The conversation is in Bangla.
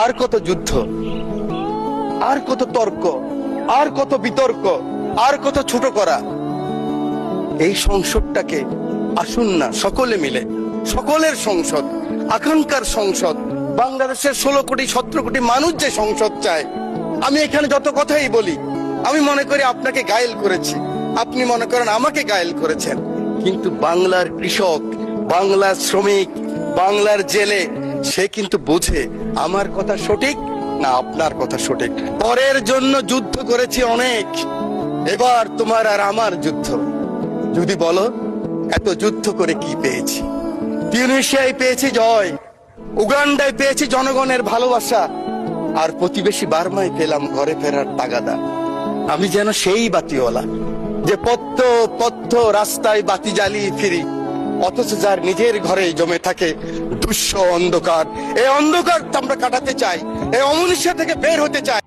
আর কত যুদ্ধ, আর কত তর্ক, আর কত বিতর্ক, আর কত ছোট করা। এই সংসদটাকে আসুন না সকলে মিলে, সকলের সংসদ, আকাঙ্ক্ষার সংসদ, বাংলাদেশের 16 কোটি 17 কোটি মানুষ যে সংসদ চায়। আমি এখানে যত কথাই বলি, আমি মনে করি আপনাকে ঘায়েল করেছি, আপনি মনে করেন আমাকে ঘায়েল করেছেন, কিন্তু বাংলার কৃষক, বাংলার শ্রমিক, বাংলার জেলে সে কিন্তু বোঝে আমার কথা সঠিক না আপনার কথা সঠিক। পরের জন্য যুদ্ধ করেছি অনেক, এবার তোমার আর আমার যুদ্ধ। যদি বলো এত যুদ্ধ করে কি পেয়েছি? তিউনিসিয়ায় পেয়েছি জয়, উগান্ডায় পেয়েছি জনগণের ভালোবাসা, আর প্রতিবেশী বার্মায় পেলাম ঘরে ফেরার তাগাদা। আমি যেন সেই বাতিওয়ালা যে পথ্য পথ্য রাস্তায় বাতি জ্বালিয়ে ফিরি, অথচ যার নিজের ঘরে জমে থাকে দুঃস্ব অন্ধকার। এই অন্ধকার আমরা কাটাতে চাই, এই অমনুষ্য থেকে বের হতে চাই।